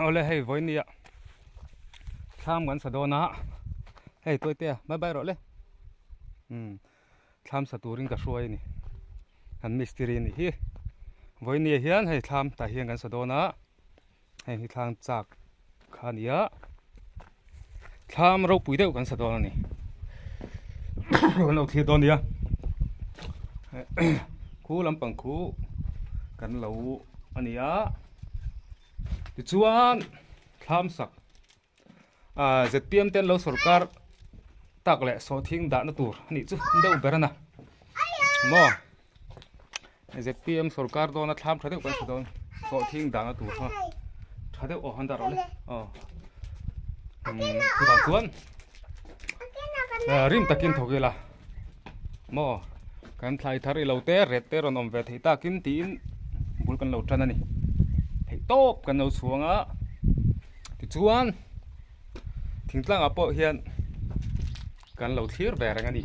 ole hei voi nia tham gan sa do na hei toi te bye bye ro le tham sa turing ka hruai ni han mistri ni hi voi nia hian hei tham ta hian gan sa do na hei hi thang chak khania tham ro pui deuh kan sa do ni lo thi do nia khu lampang khu kan lo ania ti chuan tham sak ZPM ten lo sarkar tak le so thing da na tur ni chu deuh berana mo ZPM sarkar do na tham thadeu kan sa do so thing da na tur ha thadeu o han da ro le thu da chuan rim takin thogela mo kan thlai thari lo te ret te ron om ve thei ta kin tin bul kan lo tran ani thei top kan lo chuanga ti chuan thingtlang apo hian kan lo thlir ve rang ani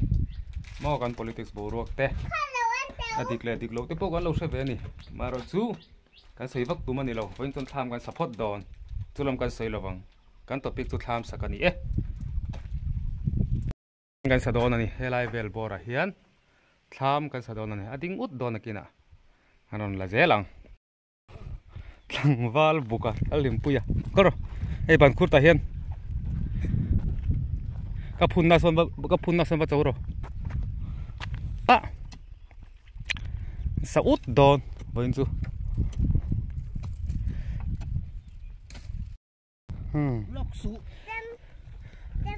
mo kan politics bo ruak te adik le dik lo te po kan lo hre ve ani maro chu kan sei vak tu mani lo voin ton tham kan support don chulam kan sei lowang kan topic chu tham sakani kan sa don ani helai vel bora hian tham kan sa don ani ading ut don akina hanon la zelang tlang wal buka alim puya koro ei ban khur ta hian ka phun na son ba chawro sa ut don voin chu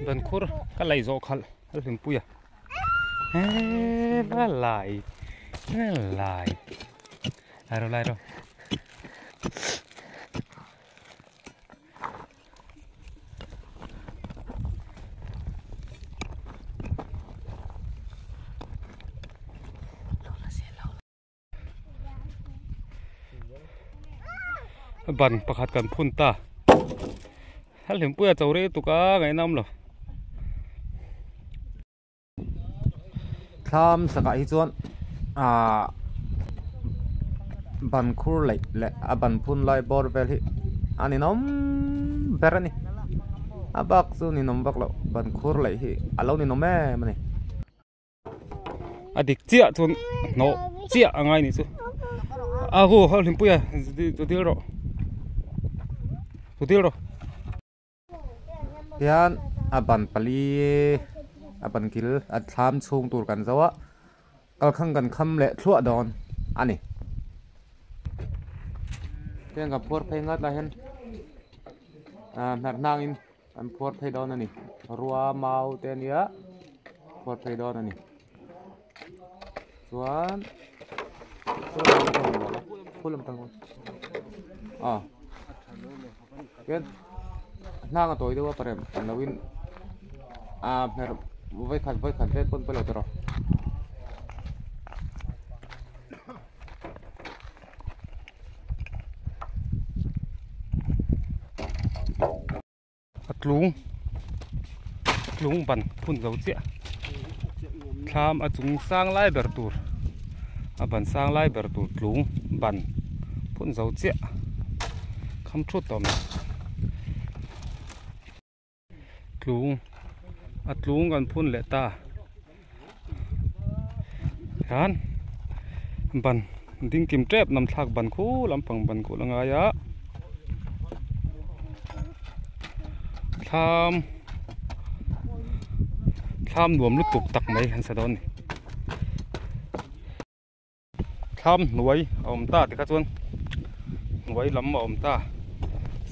ban khur ka lai zo khal alim puya la lai lai ro ban pakhat kan phun ta hal him puya chawre tuka ngai nam lo tham saka hi chuan ban khur le ban phun lai bor vel hi ani nom berani abak chu ni nom bak lo ban khur lai hi alo ni nom me mani adik chia chun no chia angai ni chu ago hal him puya dil ro yan aban pali aban kil atham chung tur kan zawa kalkhang kan kham le thluah don ani teng ka phor phei ngat la hen nar nang in an phor phei don ani ruwa mau te nia phor phei don ani chuan pulam tang ken nang a toy dewa parem lawin mer voi khat te pon pelo tro atlung ban phun zo che tham a chung sang lai ber tur a ban sang lai ber tur tlung ban phun zo che kham thu tom tlung kan phun le ta han ban ding kim trep nam thak ban khu lampang ban khu langa ya tham nuam lu tuk tak mai han sa don ni tham nuai om ta ti kha chuan nuai lam om ta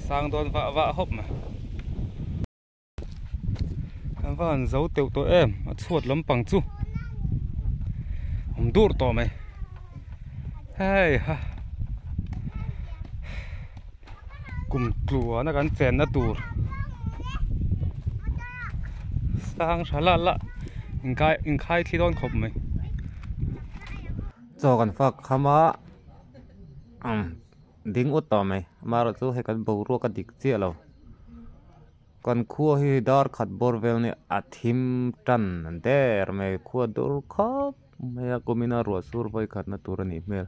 sang don va hop ma van dấu tiểu tụi em chuột lắm bằng chu không đuổi to mày hey ha cùng chùa nó gắn chèn nó tụt sang xả lạ in khai thi đón khop mày choกันphật khama đinh út to mày mà rồi chú hay cần bầu ruột cái địch chia lâu còn khua hi dar khat bor vel ni athim tan der me khua dur khop me komina ro sur voi khat na turani mel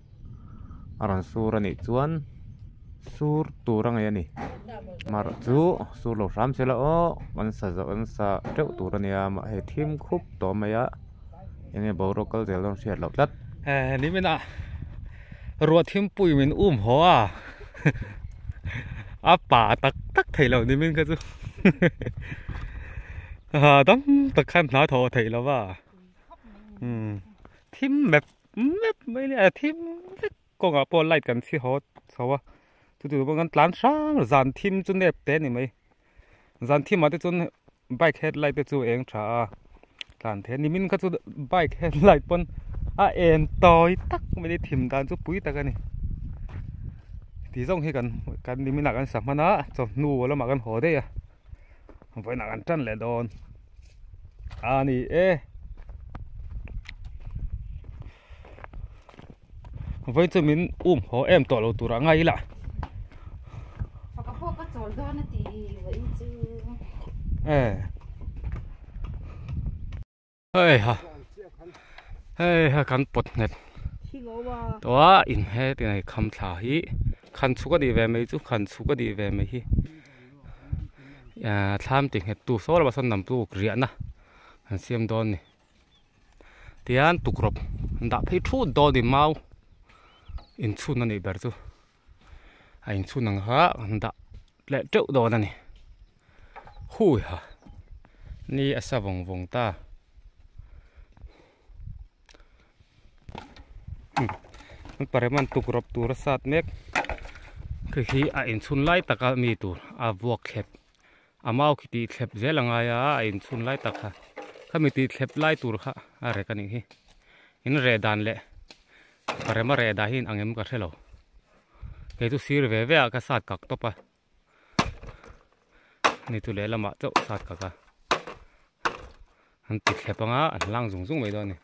aran surani chuan sur turang ya ni mar chu sur lo ram se la o man sa zo an sa teu turania ma he thim khup to maya enge borokal zel don siat lo tat ni mena ruột thim pui min ho àป่าตักไทยเรานี่มันก็จะต้องตะขั้นหน้าทอไทยแล้วว่าทิมแบบไม่เนี่ยทิมก็งาปนไล่กันสิฮอตเขาว่าจู่ๆบางกันล้านช่างจานทิมจนเน็บเต้นนี่ไหมจานทิมมาแต่จนใบแค่ไล่แต่จู่เองช้าจานเทนนี่มันก็จะใบแค่ไล่ปนเอ็นต่อยตักไม่ได้ทิมจานจู่ปุ้ยตะกันนี่ที่ส่งให้กันนี่มีหนักกันสัมมนาจนนู่แล้วมากันหัวได้อะไปหนักกันจันเลยโดนนี่ไปจะมินหัวต่อเราตัวไงล่ะพวกก็โจรด้วยนะตีไว้จื้อเฮ้ยกันปดเน็ตตัวอินเฮติในคำถาฮีคันสุกดีเวไม่จุคันสุกดีเวไม่ฮีทำติงเหตุตัวโซ่เราสนนำตัวเรียนนะอันเสียมโดนนี่เตียนตุกรบดับให้ทูดโดนดิมาอินชูนั่นนี่เบอร์จูอินชูนังฮะดับเละเจ้าโดนนั่นนี่หูยฮะนี่อาสาวงตามันปริมาณตุกรบตัวรสชาติเมกคือที่อินชุนไล่ตะกามีตัวบวกเข็บมาเอาคิดเข็บเจลังไงอินชุนไล่ตะกาถ้ามีตีเข็บไล่ตัวค่ะอะไรกันนี่อินเรดันเละปริมาณเรดาหินอังเอ็มก็เท่าเกี่ยวกับซีร์เวเวก็สัตว์กักตบไปนี่ตัวเละละมาเจ้าสัตว์กักอันติดเข็บงะอันล่างสูงไม่ได้นี่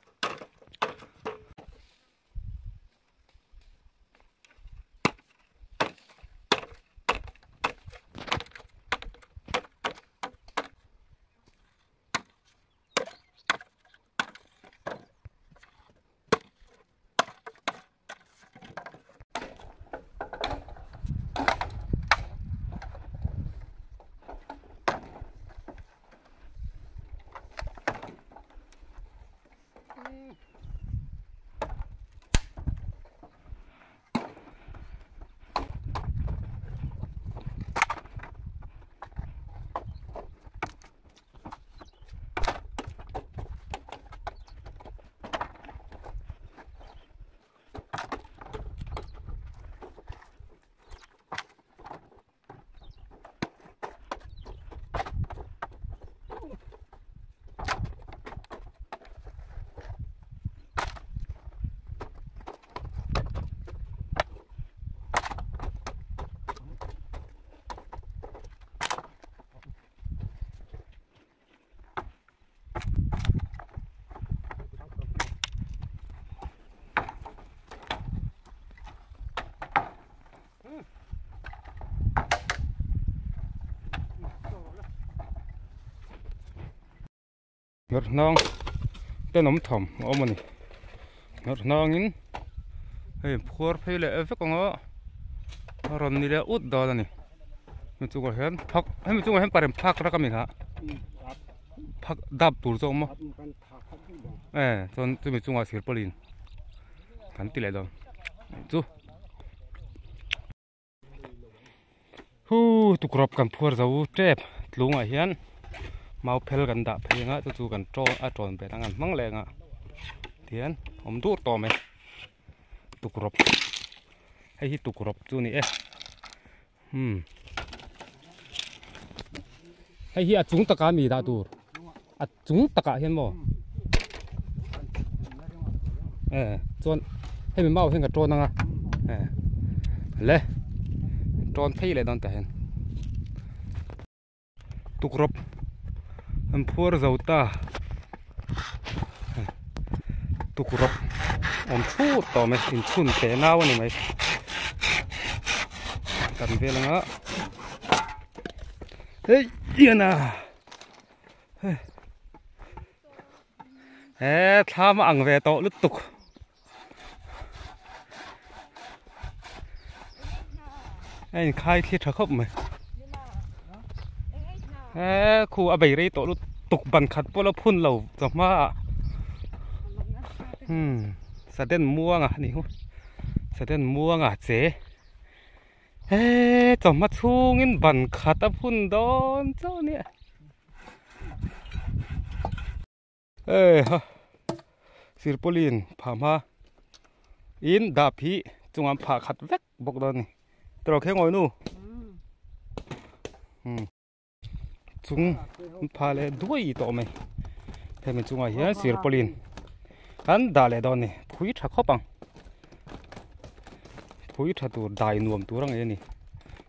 รถน้องเต้นน้ำถ่อมเอามานี่รถน้องยินพัวเพลเลยเฟกงอ่ะรอนนี่เลยอุดดอลนี่มันจุกเห็นพักให้มันจุกเห็นปาร์มพักรักมีค่ะพักดับตูร์จงมั้งจนจะมีจุกอาศัยปลินกันตีเลยดอนจูตุกรบกันพัวจะอู้เจ็บลุงอ่ะเห็นมาเพลกันดับเพลงอ่ะจู่ๆกันโจนไปทั้งนั้นมั่งแรงอ่ะเทียนผมดูต่อไหมตุกรบให้ที่ตุกรบจู่นี่ให้ที่จุงตะการมีดาตูจุงตะการเห็นบ่โจนให้มันเมาเห็นกับโจนนั่งอ่ะเลยโจนพี่เลยตอนแต่เห็นตุกรบมันพัวเราตาตุกรบชูต่อไหมอินชุนเตะน้าวันนี้ไหมกันเวลาเฮ้ยยันนะทำอังเวโตลุตุก anh khai thiết thở khóc mày khu à bảy đây tổ lúc tục bàn khát bố nó phun lẩu giống mà sao tên mua à nè sao tên mua à chế giống mà chung in bàn khát à phun đón cho nè ha Sirpolin phá ma in đạp hi chung am phá khát vét bốc đó nè tao khen ngồi nu chung phá lệ đuôi to mày thế mình chung ở here Sirpolin anh đã lệ đó nè phui thắc khóc bằng phui thắc tu đại nuông tu răng ấy nè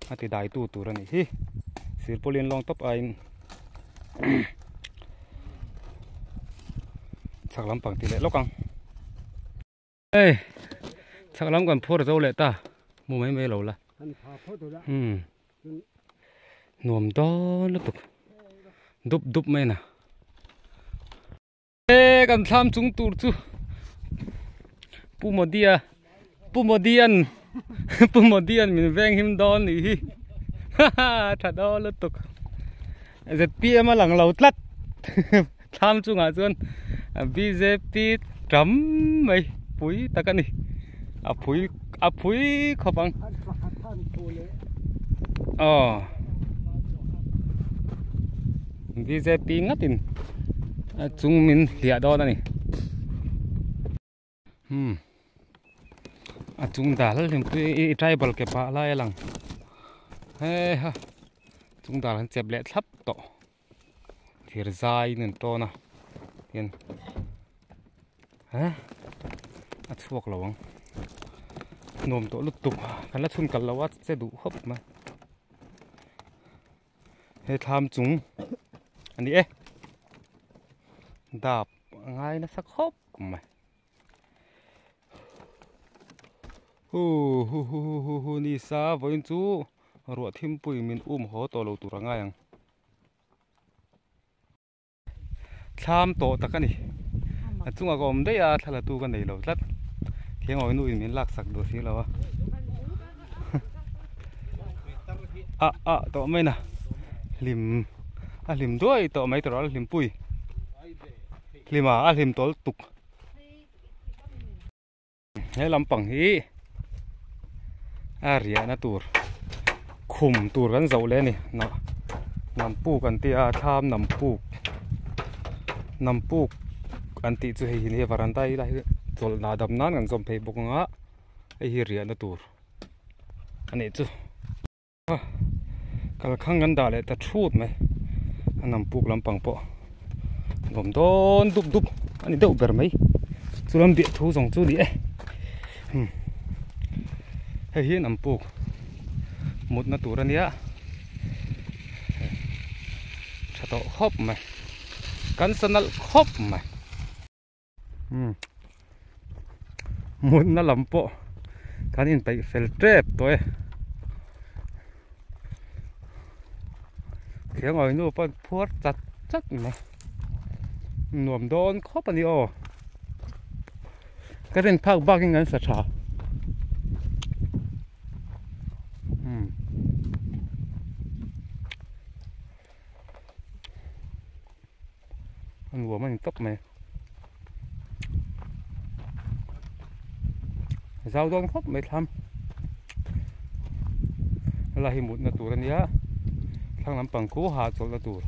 anh thì đại tu răng này hi Sirpolin long top anh chắc lắm bằng tỷ lệ lóc căng ê chắc lắm còn phô được dâu lệ ta mua mấy mấy lẩu là nuông đó nó tục đúp đúp mấy nè ê cần tham chúng tu chú pu một dian mình veng him đón đi ha thật đó nó tục giật pia mà lằng lẩu tắt tham chúng à xuân BJP trắm mày phúi ta cái này phúi khó bằng BJP ngắt tin chúng mình liệt đó này chúng ta là những cái tribal cái pa lại lằng ha chúng ta là chép lệ thấp to thì dài nên to na yên chuộc lẩu nôm tổ lụt tục cái lá chun cần lẩu sẽ đủ hấp mà hay tham chúng anh đi đạp ngay nó sắc hấp mày đi xa với chú ruột thêm bụi mình hố tổ lẩu tụi ngay tham tổ ta cái này chúng ta gồm đấy à là tu cái này lâu rất khi ngồi nuôi mình lạc sặc đồ xí lâu tổ mấy nè lim đuôi tổ mấy tổ đó lim pui lim lim tổ tục hay làm bằng hí rỉa na tour khum tourกันdầu lên nè nằm puกันtia tham nằm puอันที่จะเห็นเหตุการณ์ได้เลยจอดนาดำน้ำกันจอมเพย์บุกงะไอ้เหี้ยนั่นตัวอันนี้จู่กัลขังกันได้เลยแต่ชุดไหมอันนั้นปุกลำปังปะลมโดนดุบอันนี้เดือดแบบไหมจู่ลำเดียดทูส่งจู่ดิไอ้เหี้ยน้ำปุกหมดนั่นตัวนี้ชะตอครบไหมกันสนัลครบไหมมุนน่าลำโปการอินไปเฟลเทปตัวเขียงอ่อยนู่นเป็นพวดจัดนะหน่วมโดนครบอันนี้อ๋อก็เล่นภาคบ้ากินกันสัตว์อันหัวมันตบไหมgiao doan khóc mấy tham là hình một là tủ này á thằng làm bằng cố hạ chỗ là tủ